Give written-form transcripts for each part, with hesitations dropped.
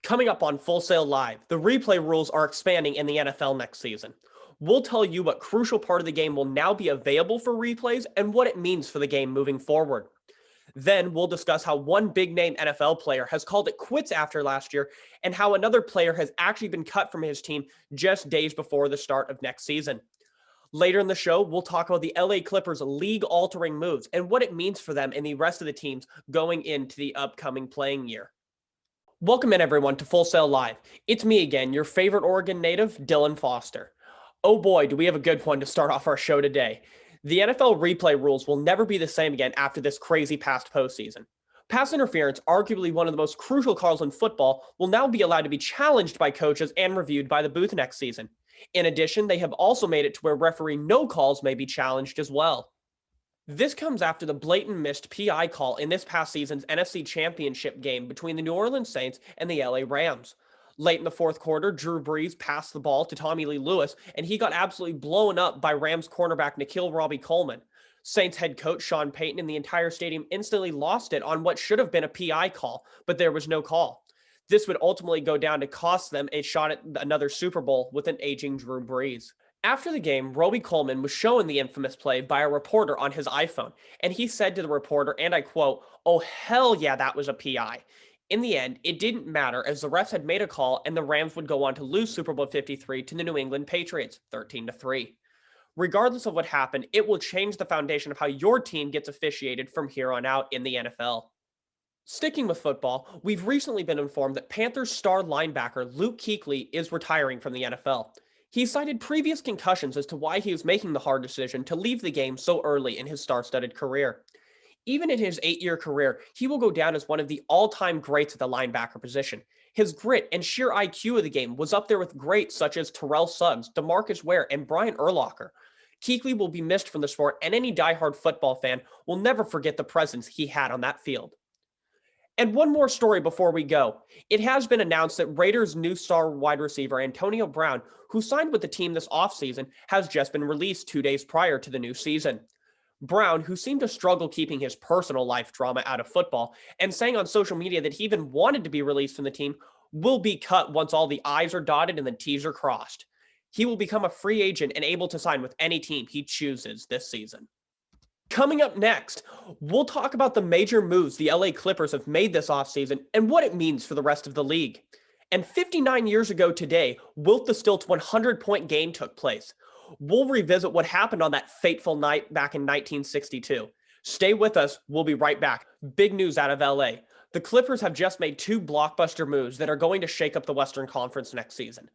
Coming up on Full Sail Live, the replay rules are expanding in the NFL next season. We'll tell you what crucial part of the game will now be available for replays and what it means for the game moving forward. Then we'll discuss how one big name NFL player has called it quits after last year and how another player has actually been cut from his team just days before the start of next season. Later in the show, we'll talk about the LA Clippers' league-altering moves and what it means for them and the rest of the teams going into the upcoming playing year. Welcome in, everyone, to Full Sail Live. It's me again, your favorite Oregon native, Dylan Foster. Oh boy, do we have a good one to start off our show today. The NFL replay rules will never be the same again after this crazy past postseason. Pass interference, arguably one of the most crucial calls in football, will now be allowed to be challenged by coaches and reviewed by the booth next season. In addition, they have also made it to where referee no calls may be challenged as well. This comes after the blatant missed PI call in this past season's NFC Championship game between the New Orleans Saints and the LA Rams. Late in the fourth quarter, Drew Brees passed the ball to Tommy Lee Lewis, and he got absolutely blown up by Rams cornerback Nikhil Robbie Coleman. Saints head coach Sean Payton and the entire stadium instantly lost it on what should have been a PI call, but there was no call. This would ultimately go down to cost them a shot at another Super Bowl with an aging Drew Brees. After the game, Robbie Coleman was shown the infamous play by a reporter on his iPhone, and he said to the reporter, and I quote, "Oh, hell yeah, that was a PI." In the end, it didn't matter as the refs had made a call and the Rams would go on to lose Super Bowl 53 to the New England Patriots, 13-3. Regardless of what happened, it will change the foundation of how your team gets officiated from here on out in the NFL. Sticking with football, we've recently been informed that Panthers star linebacker Luke Kuechly is retiring from the NFL. He cited previous concussions as to why he was making the hard decision to leave the game so early in his star-studded career. Even in his 8-year career, he will go down as one of the all-time greats at the linebacker position. His grit and sheer IQ of the game was up there with greats such as Terrell Suggs, DeMarcus Ware, and Brian Urlacher. Kuechly will be missed from the sport, and any diehard football fan will never forget the presence he had on that field. And one more story before we go. It has been announced that Raiders' new star wide receiver Antonio Brown, who signed with the team this offseason, has just been released 2 days prior to the new season. Brown, who seemed to struggle keeping his personal life drama out of football, and saying on social media that he even wanted to be released from the team, will be cut once all the I's are dotted and the T's are crossed. He will become a free agent and able to sign with any team he chooses this season. Coming up next, we'll talk about the major moves the LA Clippers have made this offseason and what it means for the rest of the league. And 59 years ago today, Wilt the Stilt's 100-point game took place. We'll revisit what happened on that fateful night back in 1962. Stay with us, we'll be right back. Big news out of LA. The Clippers have just made 2 blockbuster moves that are going to shake up the Western Conference next season.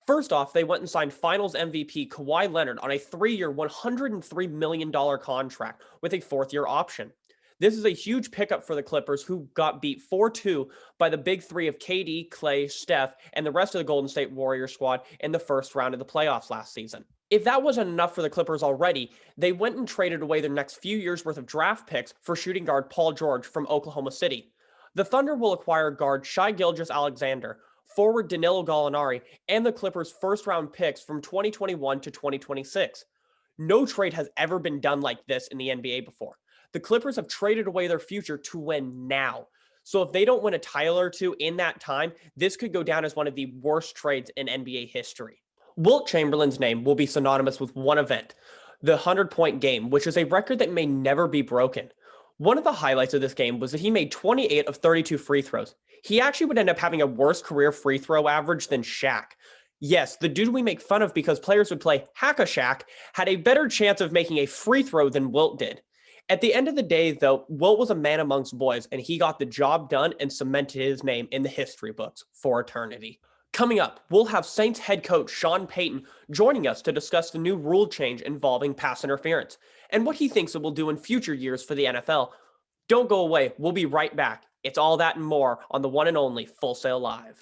First off, they went and signed Finals MVP Kawhi Leonard on a 3-year, $103 million contract with a 4th-year option. This is a huge pickup for the Clippers, who got beat 4-2 by the big three of KD, Clay, Steph, and the rest of the Golden State Warriors squad in the first round of the playoffs last season. If that wasn't enough for the Clippers already, they went and traded away their next few years' worth of draft picks for shooting guard Paul George from Oklahoma City. The Thunder will acquire guard Shai Gilgeous-Alexander, forward Danilo Gallinari, and the Clippers' first-round picks from 2021 to 2026. No trade has ever been done like this in the NBA before. The Clippers have traded away their future to win now. So if they don't win a title or two in that time, this could go down as one of the worst trades in NBA history. Wilt Chamberlain's name will be synonymous with one event, the 100-point game, which is a record that may never be broken. One of the highlights of this game was that he made 28 of 32 free throws. He actually would end up having a worse career free throw average than Shaq. Yes, the dude we make fun of because players would play hack-a-Shaq had a better chance of making a free throw than Wilt did. At the end of the day, though, Wilt was a man amongst boys, and he got the job done and cemented his name in the history books for eternity. Coming up, we'll have Saints head coach Sean Payton joining us to discuss the new rule change involving pass interference and what he thinks it will do in future years for the NFL. Don't go away. We'll be right back. It's all that and more on the one and only Full Sail Live.